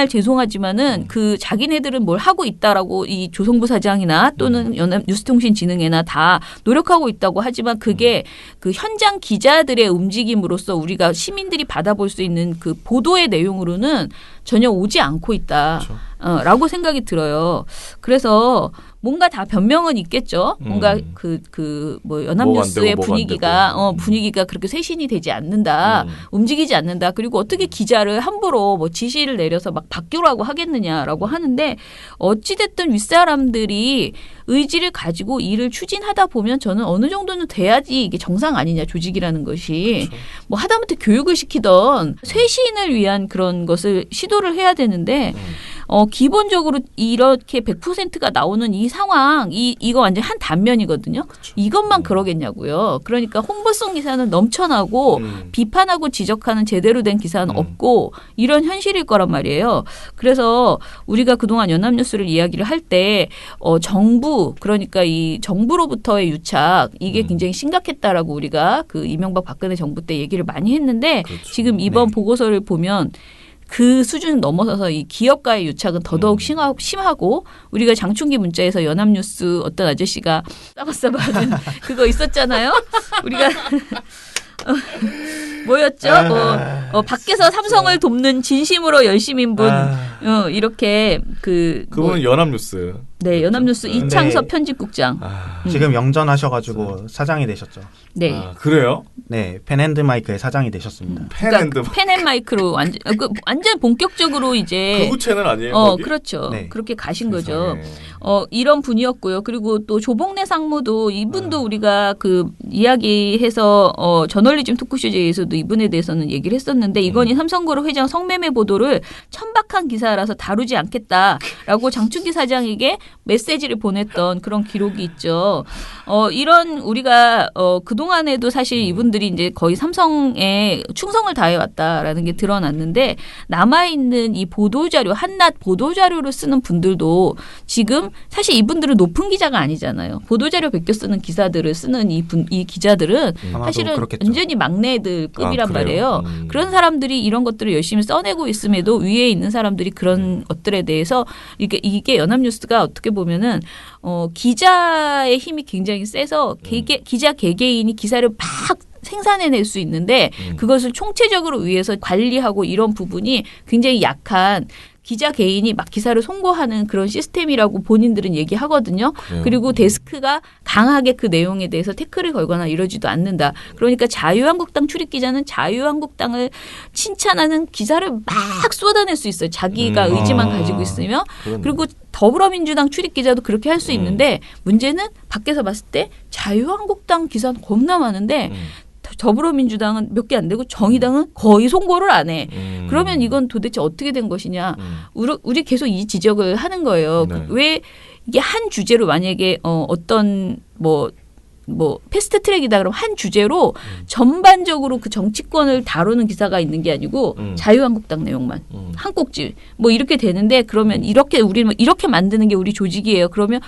죄송하지만은 그 자기네들은 뭘 하고 있다라고 이 조성부 사장이나 또는 연합뉴스통신진흥회나 다 노력하고 있다고 하지만 그게 그 현장 기자들의 움직임으로써 우리가 시민들이 받아볼 수 있는 그 보도의 내용으로는 전혀 오지 않고 있다. 그렇죠. 라고 생각이 들어요. 그래서 뭔가 다 변명은 있겠죠. 뭔가 뭐 연합뉴스의 뭐가 안 되고, 분위기가 그렇게 쇄신이 되지 않는다. 움직이지 않는다. 그리고 어떻게 기자를 함부로 뭐 지시를 내려서 막 바뀌라고 하겠느냐라고 하는데 어찌됐든 윗사람들이 의지를 가지고 일을 추진하다 보면 저는 어느 정도는 돼야지 이게 정상 아니냐 조직이라는 것이. 그렇죠. 뭐 하다못해 교육을 시키던 쇄신을 위한 그런 것을 시도를 해야 되는데 기본적으로 이렇게 100%가 나오는 이 상황, 이거 완전 한 단면이거든요. 그렇죠. 이것만 그러겠냐고요. 그러니까 홍보성 기사는 넘쳐나고 비판하고 지적하는 제대로 된 기사는 없고 이런 현실일 거란 말이에요. 그래서 우리가 그동안 연합뉴스를 이야기를 할 때 정부, 그러니까 이 정부로부터의 유착 이게 굉장히 심각했다라고 우리가 그 이명박 박근혜 정부 때 얘기를 많이 했는데 그렇죠. 지금 이번 보고서를 보면 그 수준을 넘어서서 이 기업과의 유착은 더더욱 심하고 우리가 장충기 문자에서 연합뉴스 어떤 아저씨가 싸바싸바 하는 그거 있었잖아요. 우리가 뭐였죠? 밖에서 삼성을 돕는 진심으로 열심인 분 이렇게 그분은 연합뉴스. 네, 연합뉴스 네. 이창섭 편집국장. 지금 영전하셔가지고 사장이 되셨죠. 네. 아, 그래요? 네, 펜앤드마이크의 사장이 되셨습니다. 펜앤드 펜앤마이크로 완전 본격적으로 이제 극우 채널 아니에요? 거기? 그렇죠. 네. 그렇게 가신 거죠. 세상에. 이런 분이었고요. 그리고 또 조봉래 상무도 이분도 우리가 그 이야기해서 저널리즘 토크쇼제에서도 이분에 대해서는 얘기를 했었는데 이건희 삼성그룹 회장 성매매 보도를 천박한 기사라서 다루지 않겠다라고 장충기 사장에게 메시지를 보냈던 그런 기록이 있죠. 이런 우리가 그동안에도 사실 이분들이 이제 거의 삼성에 충성을 다해왔다라는 게 드러났는데 남아있는 이 보도자료, 한낱 보도자료를 쓰는 분들도 지금 사실 이분들은 높은 기자가 아니잖아요. 보도자료 베껴 쓰는 기사들을 쓰는 이 기자들은 사실은 그렇겠죠. 완전히 막내들 급이란 그래요? 말이에요. 그런 사람들이 이런 것들을 열심히 써내고 있음에도 위에 있는 사람들이 그런 것들에 대해서 이게 연합뉴스가 어떻게 보면은 기자의 힘이 굉장히 세서 기자 개개인이 기사를 막 생산해낼 수 있는데 그것을 총체적으로 위해서 관리하고 이런 부분이 굉장히 약한 기자 개인이 막 기사를 송고하는 그런 시스템이라고 본인들은 얘기하거든요. 그래요? 그리고 데스크가 강하게 그 내용에 대해서 태클을 걸거나 이러지도 않는다. 그러니까 자유한국당 출입기자는 자유한국당을 칭찬하는 기사를 막 쏟아낼 수 있어요. 자기가 의지만 가지고 있으면. 그렇네. 그리고 더불어민주당 출입기자도 그렇게 할 수 있는데 문제는 밖에서 봤을 때 자유한국당 기사는 겁나 많은데 더불어민주당은 몇 개 안 되고 정의당은 거의 송고를 안 해. 그러면 이건 도대체 어떻게 된 것이냐. 우리 계속 이 지적을 하는 거예요. 네. 왜 이게 한 주제로 만약에 어떤 뭐 뭐 패스트트랙이다 그러면 한 주제로 전반적으로 그 정치권을 다루는 기사가 있는 게 아니고 자유한국당 내용만 한 꼭지 뭐 이렇게 되는데 그러면 이렇게 우리는 이렇게 만드는 게 우리 조직이에요. 그럼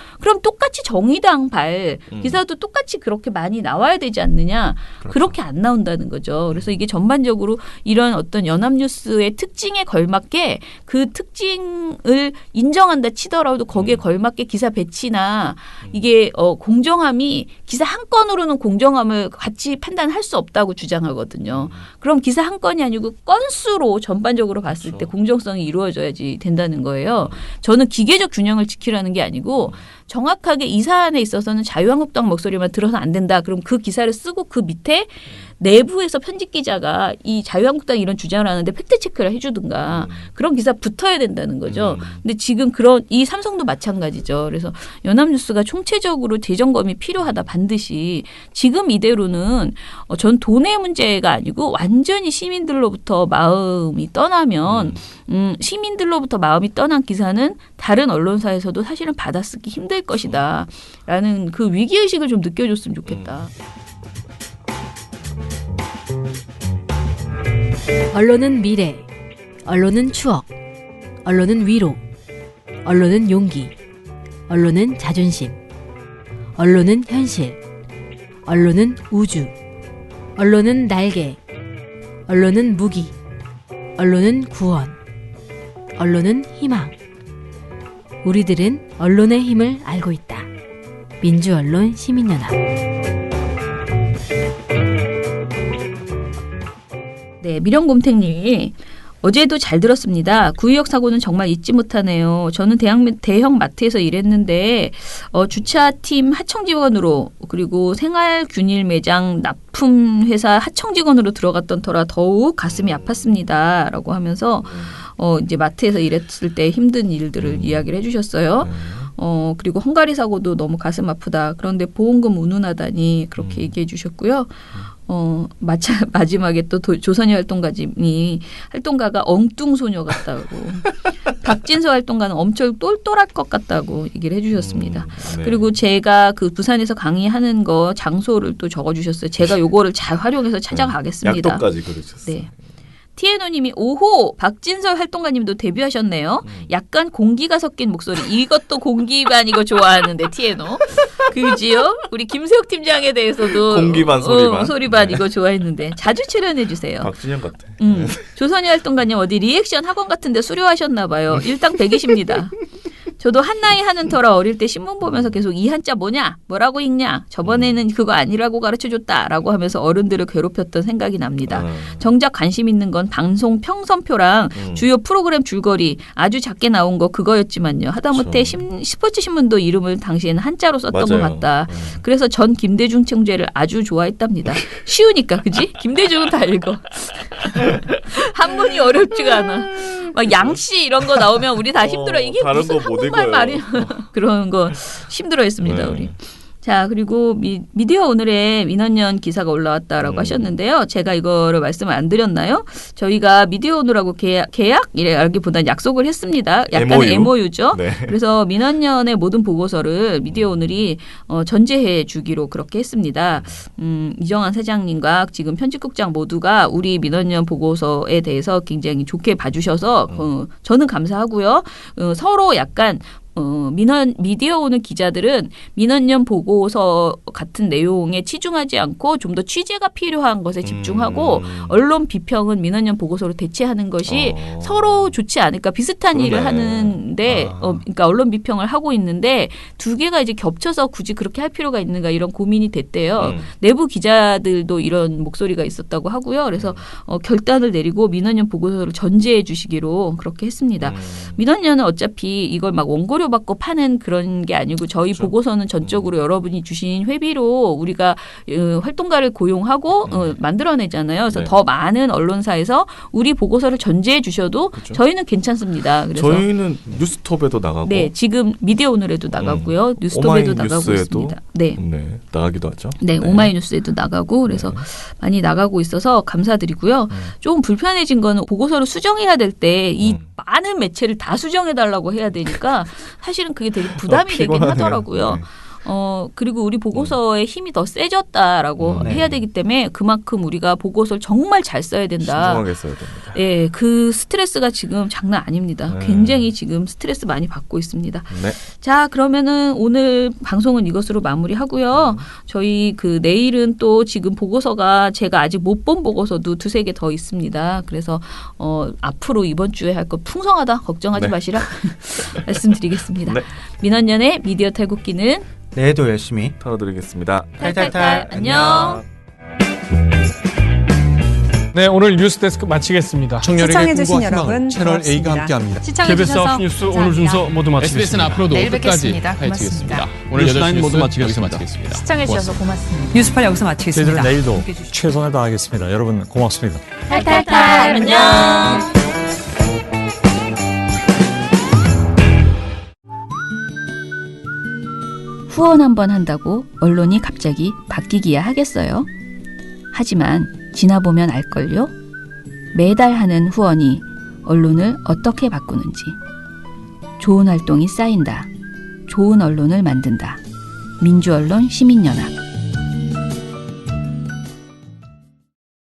똑같이 정의당 발 기사도 똑같이 그렇게 많이 나와야 되지 않느냐. 그렇죠. 그렇게 안 나온다는 거죠. 그래서 이게 전반적으로 이런 어떤 연합뉴스의 특징에 걸맞게 그 특징을 인정한다 치더라도 거기에 걸맞게 기사 배치나 이게 공정함이 기사 한 건으로는 공정함을 같이 판단할 수 없다고 주장하거든요. 그럼 기사 한 건이 아니고 건수로 전반적으로 봤을 때 공정성이 이루어져야지 된다는 거예요. 저는 기계적 균형을 지키라는 게 아니고 정확하게 이 사안에 있어서는 자유한국당 목소리만 들어서 안 된다. 그럼 그 기사를 쓰고 그 밑에 내부에서 편집 기자가 이 자유한국당이 이런 주장을 하는데 팩트 체크를 해주든가 그런 기사 붙어야 된다는 거죠. 근데 지금 이 삼성도 마찬가지죠. 그래서 연합뉴스가 총체적으로 재점검이 필요하다 반드시. 지금 이대로는 전 돈의 문제가 아니고 완전히 시민들로부터 마음이 떠나면 시민들로부터 마음이 떠난 기사는 다른 언론사에서도 사실은 받아쓰기 힘들 것이다. 라는 그 위기의식을 좀 느껴줬으면 좋겠다. 언론은 미래, 언론은 추억, 언론은 위로, 언론은 용기, 언론은 자존심, 언론은 현실, 언론은 우주, 언론은 날개, 언론은 무기, 언론은 구원, 언론은 희망. 우리들은 언론의 힘을 알고 있다. 민주언론 시민연합. 네, 미령곰탱님이 어제도 잘 들었습니다. 구의역 사고는 정말 잊지 못하네요. 저는 대형 마트에서 일했는데 주차팀 하청직원으로 그리고 생활균일 매장 납품회사 하청직원으로 들어갔던 터라 더욱 가슴이 아팠습니다. 라고 하면서 이제 마트에서 일했을 때 힘든 일들을 이야기를 해주셨어요. 그리고 헝가리 사고도 너무 가슴 아프다. 그런데 보험금 운운하다니 그렇게 얘기해 주셨고요. 마지막에 또 조선의 활동가가 엉뚱소녀 같다고 박진서 활동가는 엄청 똘똘할 것 같다고 얘기를 해주셨습니다. 네. 그리고 제가 그 부산에서 강의하는 거 장소를 또 적어주셨어요. 제가 요거를 잘 활용해서 찾아가겠습니다. 약도까지 그러셨어요. 네. 티에노님이 오호 박진설 활동가님도 데뷔하셨네요. 약간 공기가 섞인 목소리. 이것도 공기반 이거 좋아하는데 티에노. 그지요? 우리 김세욱 팀장에 대해서도 공기반 소리반. 소리반 네. 이거 좋아했는데 자주 출연해 주세요. 박진영 같아. 조선의 활동가님 어디 리액션 학원 같은데 수료하셨나 봐요. 일당 100이십니다. 저도 한나이 하는 터라 어릴 때 신문 보면서 계속 이 한자 뭐냐? 뭐라고 읽냐? 저번에는 그거 아니라고 가르쳐줬다라고 하면서 어른들을 괴롭혔던 생각이 납니다. 정작 관심 있는 건 방송 평선표랑 주요 프로그램 줄거리 아주 작게 나온 거 그거였지만요. 하다못해 스포츠 신문도 이름을 당시에는 한자로 썼던 것 맞아요. 같다. 그래서 전 김대중 총재를 아주 좋아했답니다. 쉬우니까 그지? 김대중은 다 읽어. 한문이 어렵지가 않아. 막 양씨 이런 거 나오면 우리 다 힘들어. 이게 다른 무슨 거못 한국말 읽어요. 말이야. 그런 거 힘들어했습니다. 네. 우리. 자 그리고 미디어 오늘에 민원연 기사가 올라왔다라고 하셨는데요. 제가 이거를 말씀을 안 드렸나요? 저희가 미디어 오늘하고 계약이라기보다는 약속을 했습니다. 약간 MOU죠. 네. 그래서 민원연의 모든 보고서를 미디어 오늘이 전제해 주기로 그렇게 했습니다. 이정환 사장님과 지금 편집국장 모두가 우리 민원연 보고서에 대해서 굉장히 좋게 봐주셔서 저는 감사하고요. 서로 약간 미디어 오는 기자들은 민원연 보고서 같은 내용에 치중하지 않고 좀 더 취재가 필요한 것에 집중하고 언론 비평은 민원연 보고서로 대체하는 것이 서로 좋지 않을까 비슷한 그러네. 일을 하는데 그러니까 언론 비평을 하고 있는데 두 개가 이제 겹쳐서 굳이 그렇게 할 필요가 있는가 이런 고민이 됐대요. 내부 기자들도 이런 목소리가 있었다고 하고요. 그래서 결단을 내리고 민원연 보고서를 전제해 주시기로 그렇게 했습니다. 민원연은 어차피 이걸 막 원고료 받고 파는 그런 게 아니고 저희 그렇죠. 보고서는 전적으로 여러분이 주신 회비로 우리가 활동가를 고용하고 만들어내잖아요. 그래서 네. 더 많은 언론사에서 우리 보고서를 전제해 주셔도 그렇죠. 저희는 괜찮습니다. 그래서 저희는 뉴스톱에도 나가고 네, 지금 미디어 오늘에도 나가고요. 뉴스톱에도 나가고 오마이뉴스에도 있습니다. 네. 나가기도 하죠. 네, 오마이뉴스에도 나가고 그래서 많이 나가고 있어서 감사드리고요. 좀 불편해진 거는 보고서를 수정해야 될 때 이 많은 매체를 다 수정해 달라고 해야 되니까 사실은 그게 되게 부담이 되긴 피곤하네요. 하더라고요. 네. 그리고 우리 보고서의 힘이 더 세졌다라고 네. 해야 되기 때문에 그만큼 우리가 보고서를 정말 잘 써야 된다. 신중하게 써야 됩니다. 예, 그 스트레스가 지금 장난 아닙니다. 굉장히 지금 스트레스 많이 받고 있습니다. 네. 자, 그러면은 오늘 방송은 이것으로 마무리하고요. 저희 그 내일은 또 지금 보고서가 제가 아직 못 본 보고서도 2-3개 더 있습니다. 그래서 앞으로 이번 주에 할 거 풍성하다 걱정하지 네. 마시라 말씀드리겠습니다. 네. 민원연의 미디어 탈곡기는 내일도 열심히 털어드리겠습니다. 탈탈탈 안녕. 네, 오늘 뉴스데스크 마치겠습니다. 청년에게 시청해주신 꿈과 희망을 여러분 채널 A가 고맙습니다. 함께합니다. KBS 시청해주셔서 9시 뉴스 오늘 순서 모두 마치겠습니다. SBS는 앞으로도 내일 끝까지 뵙겠습니다. 파헤치겠습니다. 고맙습니다. 오늘 뉴스 8시 모두 뉴스 마치겠습니다. 여기서 마치겠습니다. 시청해주셔서 고맙습니다. 뉴스팔 여기서 마치겠습니다. 저희들은 내일도 함께해 주십시오. 최선을 다하겠습니다. 여러분 고맙습니다. 탈탈탈 안녕. 후원 한번 한다고 언론이 갑자기 바뀌기야 하겠어요? 하지만 지나보면 알걸요? 매달 하는 후원이 언론을 어떻게 바꾸는지. 좋은 활동이 쌓인다. 좋은 언론을 만든다. 민주언론 시민연합.